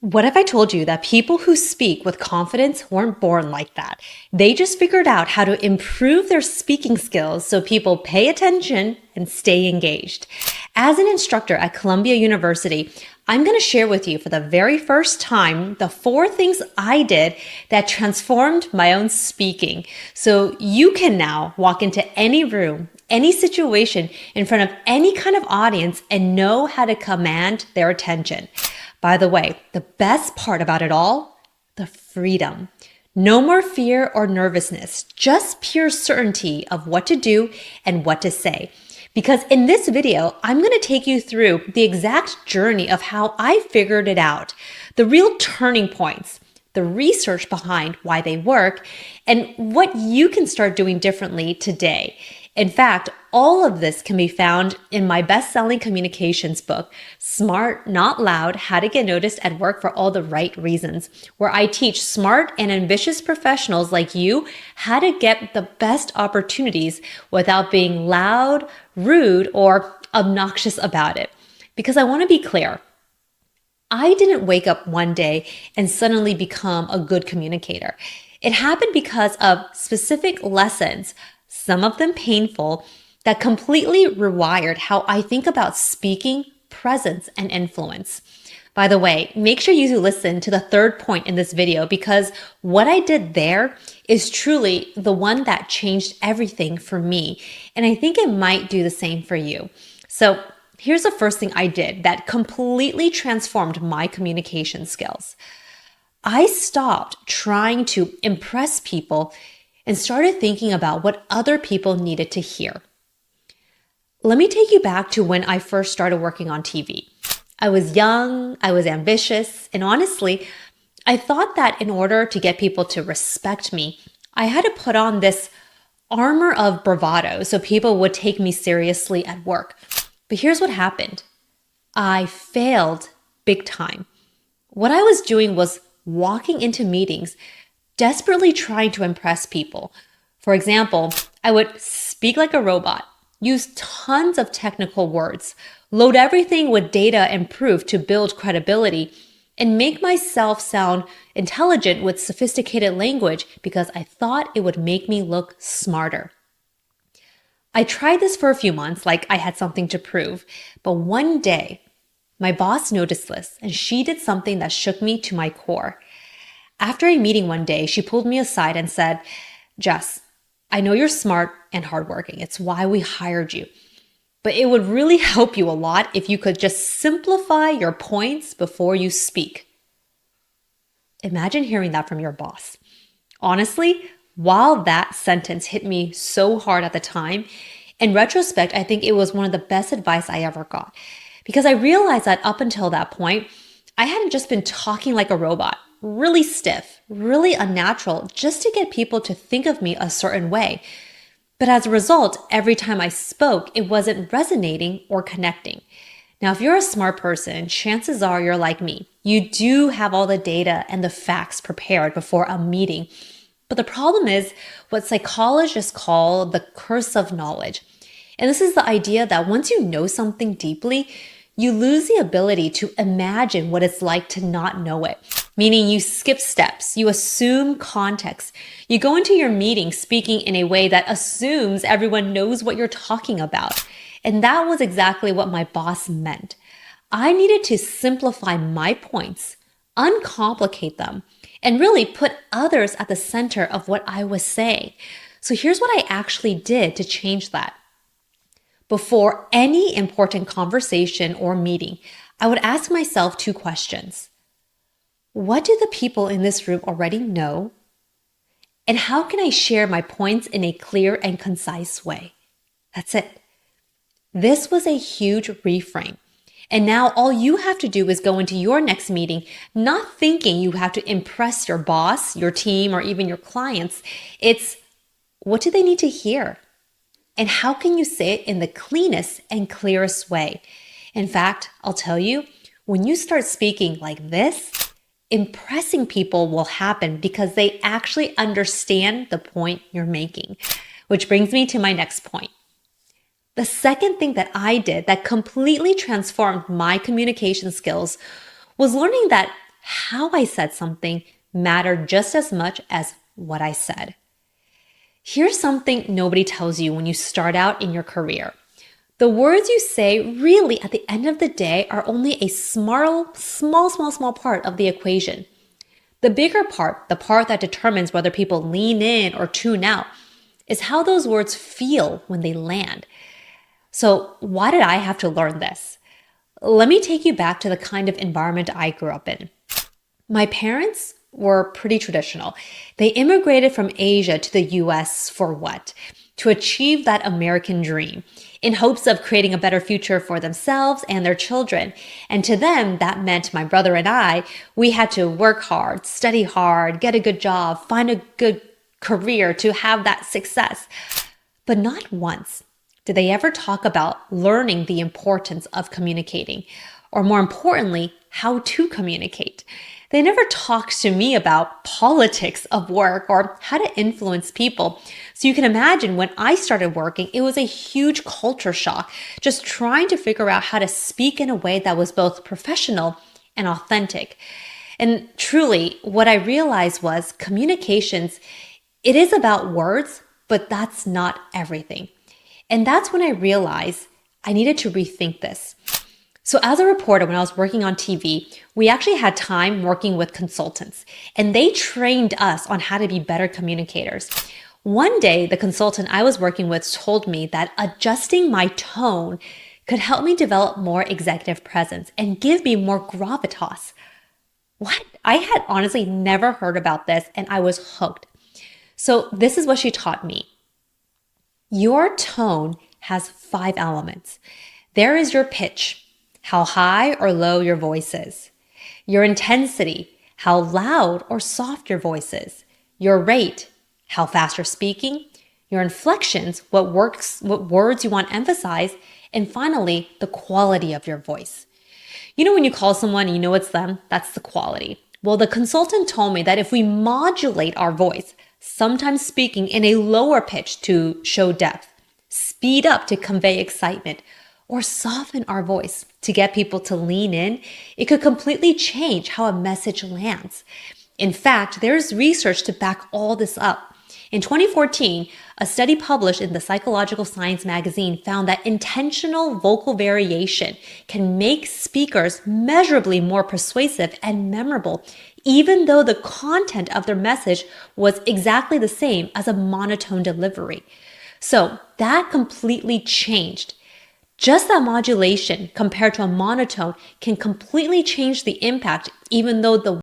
What if I told you that people who speak with confidence weren't born like that? They just figured out how to improve their speaking skills so people pay attention and stay engaged. As an instructor at Columbia University, I'm going to share with you for the very first time the 4 things I did that transformed my own speaking. So you can now walk into any room, any situation in front of any kind of audience and know how to command their attention. By the way, the best part about it all, the freedom. No more fear or nervousness, just pure certainty of what to do and what to say. Because in this video, I'm going to take you through the exact journey of how I figured it out, the real turning points, the research behind why they work, and what you can start doing differently today. In fact, all of this can be found in my best-selling communications book, Smart, Not Loud, How to Get Noticed at Work for All the Right Reasons, where I teach smart and ambitious professionals like you how to get the best opportunities without being loud, rude, or obnoxious about it. Because I want to be clear, I didn't wake up one day and suddenly become a good communicator. It happened because of specific lessons, some of them painful, that completely rewired how I think about speaking, presence, and influence. By the way, make sure you listen to the 3rd point in this video because what I did there is truly the one that changed everything for me, and I think it might do the same for you. So here's the first thing I did that completely transformed my communication skills. I stopped trying to impress people and started thinking about what other people needed to hear. Let me take you back to when I first started working on TV. I was young, I was ambitious, and honestly, I thought that in order to get people to respect me, I had to put on this armor of bravado so people would take me seriously at work. But here's what happened. I failed big time. What I was doing was walking into meetings desperately trying to impress people. For example, I would speak like a robot, use tons of technical words, load everything with data and proof to build credibility, and make myself sound intelligent with sophisticated language because I thought it would make me look smarter. I tried this for a few months like I had something to prove, but one day, my boss noticed this and she did something that shook me to my core. After a meeting one day, she pulled me aside and said, "Jess, I know you're smart and hardworking. It's why we hired you. But it would really help you a lot if you could just simplify your points before you speak." Imagine hearing that from your boss. Honestly, while that sentence hit me so hard at the time, in retrospect, I think it was one of the best advice I ever got. Because I realized that up until that point, I hadn't just been talking like a robot, really stiff, really unnatural, just to get people to think of me a certain way. But as a result, every time I spoke, it wasn't resonating or connecting. Now, if you're a smart person, chances are you're like me. You do have all the data and the facts prepared before a meeting. But the problem is what psychologists call the curse of knowledge. And this is the idea that once you know something deeply, you lose the ability to imagine what it's like to not know it. Meaning you skip steps, you assume context. You go into your meeting speaking in a way that assumes everyone knows what you're talking about. And that was exactly what my boss meant. I needed to simplify my points, uncomplicate them, and really put others at the center of what I was saying. So here's what I actually did to change that. Before any important conversation or meeting, I would ask myself 2 questions. What do the people in this room already know? And how can I share my points in a clear and concise way? That's it. This was a huge reframe. And now all you have to do is go into your next meeting, not thinking you have to impress your boss, your team, or even your clients. It's what do they need to hear? And how can you say it in the cleanest and clearest way? In fact, I'll tell you, when you start speaking like this, impressing people will happen because they actually understand the point you're making. Which brings me to my next point. The second thing that I did that completely transformed my communication skills was learning that how I said something mattered just as much as what I said. Here's something nobody tells you when you start out in your career. The words you say really at the end of the day are only a small part of the equation. The bigger part, the part that determines whether people lean in or tune out, is how those words feel when they land. So why did I have to learn this? Let me take you back to the kind of environment I grew up in. My parents were pretty traditional. They immigrated from Asia to the US for what? To achieve that American dream, in hopes of creating a better future for themselves and their children. And to them, that meant my brother and I, we had to work hard, study hard, get a good job, find a good career to have that success. But not once did they ever talk about learning the importance of communicating, or more importantly, how to communicate. They never talked to me about politics of work or how to influence people. So you can imagine when I started working, it was a huge culture shock, just trying to figure out how to speak in a way that was both professional and authentic. And truly, what I realized was communications, it is about words, but that's not everything. And that's when I realized I needed to rethink this. So as a reporter, when I was working on TV, we actually had time working with consultants, and they trained us on how to be better communicators. One day, the consultant I was working with told me that adjusting my tone could help me develop more executive presence and give me more gravitas. What? I had honestly never heard about this, and I was hooked. So this is what she taught me. Your tone has 5 elements. There is your pitch, how high or low your voice is. Your intensity, how loud or soft your voice is. Your rate, how fast you're speaking. Your inflections, what words you want to emphasize. And finally, the quality of your voice. You know when you call someone and you know it's them, that's the quality. Well, the consultant told me that if we modulate our voice, sometimes speaking in a lower pitch to show depth, speed up to convey excitement, or soften our voice to get people to lean in, it could completely change how a message lands. In fact, there's research to back all this up. In 2014, a study published in the Psychological Science magazine found that intentional vocal variation can make speakers measurably more persuasive and memorable, even though the content of their message was exactly the same as a monotone delivery. So that completely changed. Just that modulation compared to a monotone can completely change the impact, even though the